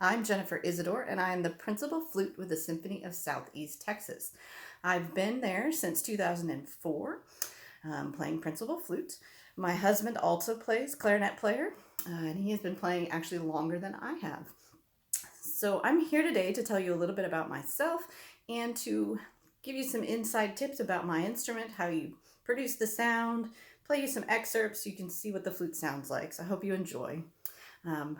I'm Jennifer Isadore, and I am the principal flute with the Symphony of Southeast Texas. I've been there since 2004, playing principal flute. My husband also plays clarinet player, and he has been playing actually longer than I have. So I'm here today to tell you a little bit about myself and to give you some inside tips about my instrument, how you produce the sound, play you some excerpts so you can see what the flute sounds like. So I hope you enjoy.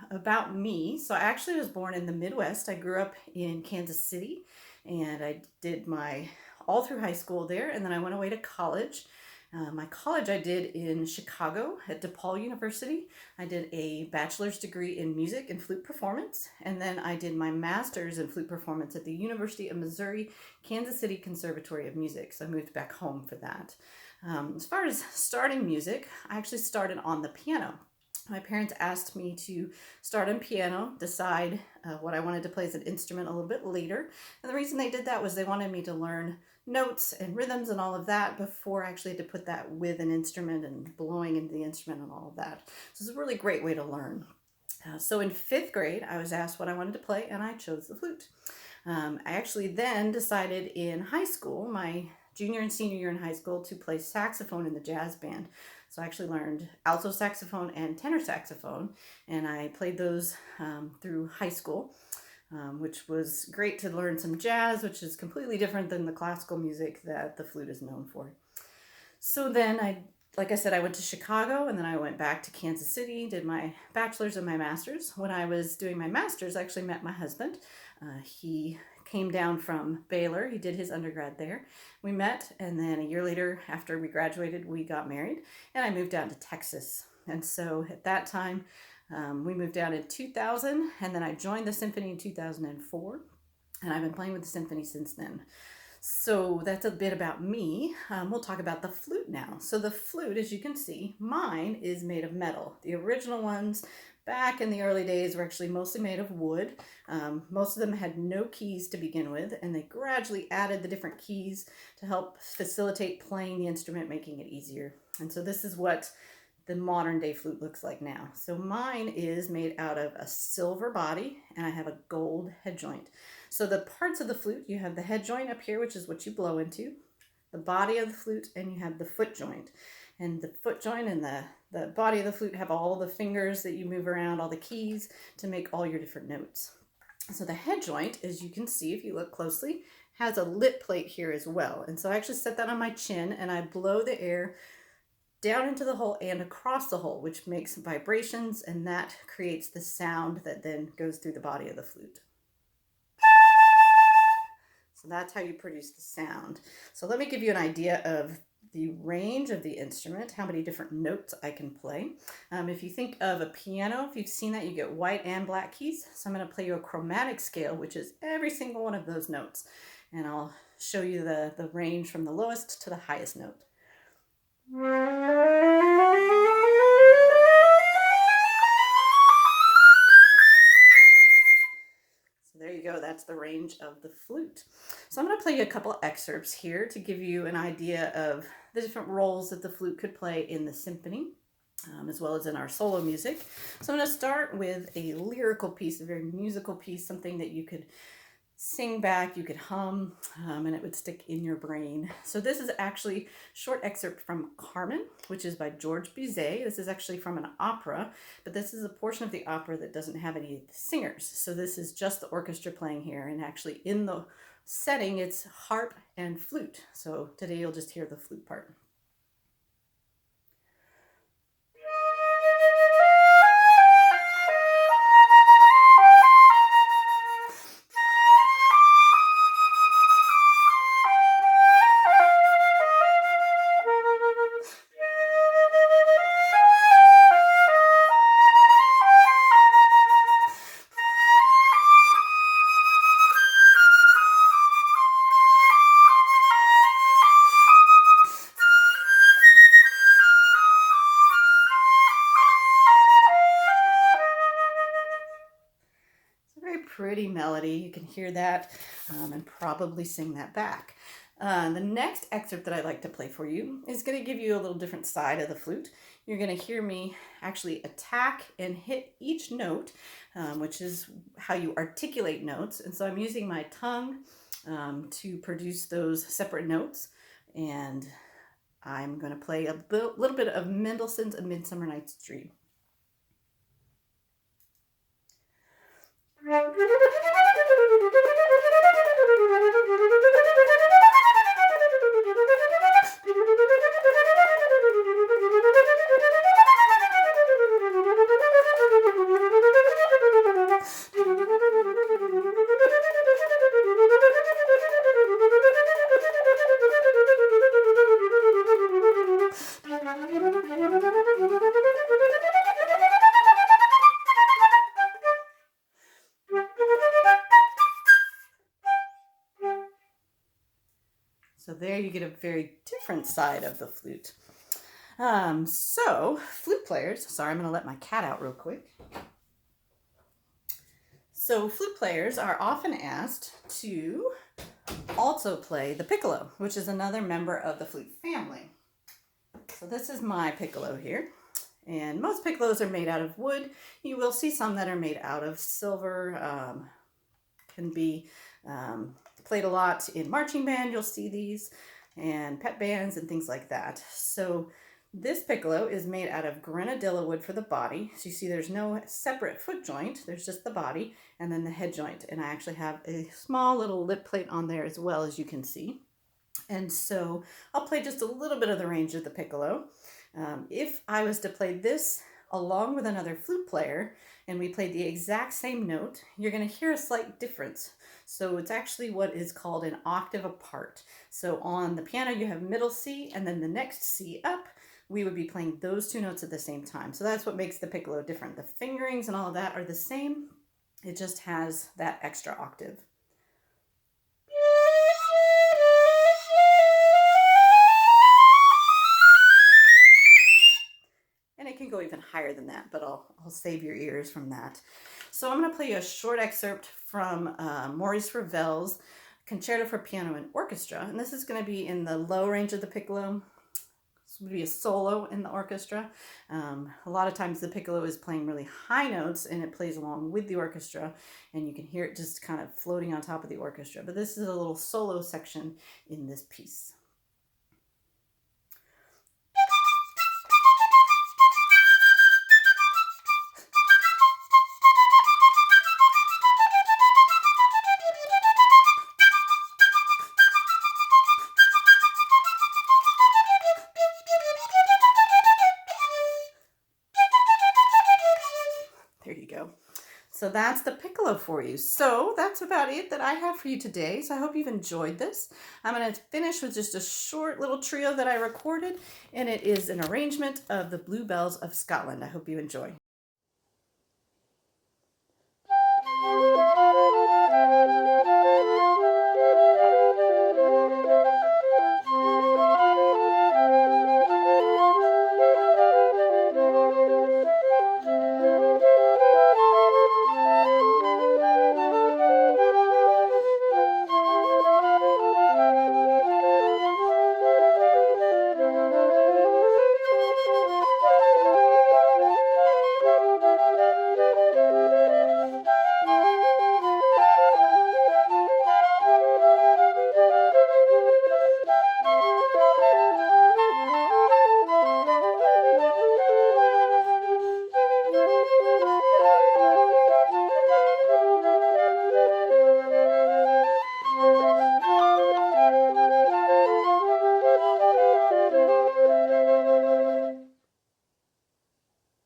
About me, so I actually was born in the Midwest. I grew up in Kansas City, and I did my all through high school there, and then I went away to college. My college I did in Chicago at DePaul University. I did a bachelor's degree in music and flute performance, and then I did my master's in flute performance at the University of Missouri, Kansas City Conservatory of Music. So I moved back home for that. As far as starting music, I actually started on the piano. My parents asked me to start on piano, decide what I wanted to play as an instrument a little bit later. And the reason they did that was they wanted me to learn notes and rhythms and all of that before I actually had to put that with an instrument and blowing into the instrument and all of that. So it's a really great way to learn. So in 5th grade, I was asked what I wanted to play, and I chose the flute. I actually then decided in high school, my junior and senior year in high school, to play saxophone in the jazz band. So I actually learned alto saxophone and tenor saxophone, and I played those through high school, which was great to learn some jazz, which is completely different than the classical music that the flute is known for. So then like I said, I went to Chicago, and then I went back to Kansas City, did my bachelor's and my master's. When I was doing my master's, I actually met my husband. He came down from Baylor. He did his undergrad there. We met, and then a year later, after we graduated, we got married, and I moved down to Texas. And so at that time, we moved down in 2000, and then I joined the symphony in 2004, and I've been playing with the symphony since then. So that's a bit about me. We'll talk about the flute now. So the flute, as you can see, mine is made of metal. The original ones back in the early days were actually mostly made of wood. Most of them had no keys to begin with, and they gradually added the different keys to help facilitate playing the instrument, making it easier. And so this is what the modern day flute looks like now. So mine is made out of a silver body, and I have a gold head joint. So the parts of the flute, you have the head joint up here, which is what you blow into, the body of the flute, and you have the foot joint. And the foot joint and the body of the flute have all the fingers that you move around, all the keys to make all your different notes. So the head joint, as you can see if you look closely, has a lip plate here as well. And so I actually set that on my chin, and I blow the air down into the hole and across the hole, which makes vibrations, and that creates the sound that then goes through the body of the flute. So that's how you produce the sound. So let me give you an idea of the range of the instrument, how many different notes I can play. If you think of a piano, if you've seen that, you get white and black keys. So I'm going to play you a chromatic scale, which is every single one of those notes. And I'll show you the range from the lowest to the highest note. So there you go, that's the range of the flute. So I'm going to play you a couple excerpts here to give you an idea of the different roles that the flute could play in the symphony, as well as in our solo music. So I'm going to start with a lyrical piece, a very musical piece, something that you could sing back, you could hum, and it would stick in your brain. So this is actually a short excerpt from Carmen, which is by George Bizet. This is actually from an opera, but this is a portion of the opera that doesn't have any singers. So this is just the orchestra playing here, and actually in the setting, it's harp and flute. So today you'll just hear the flute part. Pretty melody. You can hear that and probably sing that back. The next excerpt that I'd like to play for you is going to give you a little different side of the flute. You're going to hear me actually attack and hit each note, which is how you articulate notes. And so I'm using my tongue to produce those separate notes. And I'm going to play a little bit of Mendelssohn's A Midsummer Night's Dream. So there you get a very different side of the flute. So flute players, sorry, I'm going to let my cat out real quick. So flute players are often asked to also play the piccolo, which is another member of the flute family. So this is my piccolo here. And most piccolos are made out of wood. You will see some that are made out of silver, can be played a lot in marching band. You'll see these, and pep bands and things like that. So this piccolo is made out of grenadilla wood for the body. So you see there's no separate foot joint. There's just the body and then the head joint. And I actually have a small little lip plate on there as well, as you can see. And so I'll play just a little bit of the range of the piccolo. If I was to play this along with another flute player and we played the exact same note, you're going to hear a slight difference. So it's actually what is called an octave apart. So on the piano you have middle C and then the next C up. We would be playing those two notes at the same time. So that's what makes the piccolo different. The fingerings and all of that are the same. It just has that extra octave. And it can go even higher than that, but I'll save your ears from that. So I'm going to play you a short excerpt from Maurice Ravel's Concerto for Piano and Orchestra. And this is going to be in the low range of the piccolo. This would be a solo in the orchestra. A lot of times the piccolo is playing really high notes and it plays along with the orchestra, and you can hear it just kind of floating on top of the orchestra. But this is a little solo section in this piece. There you go. So that's the piccolo for you. So that's about it that I have for you today. So I hope you've enjoyed this. I'm going to finish with just a short little trio that I recorded, and it is an arrangement of the Bluebells of Scotland. I hope you enjoy.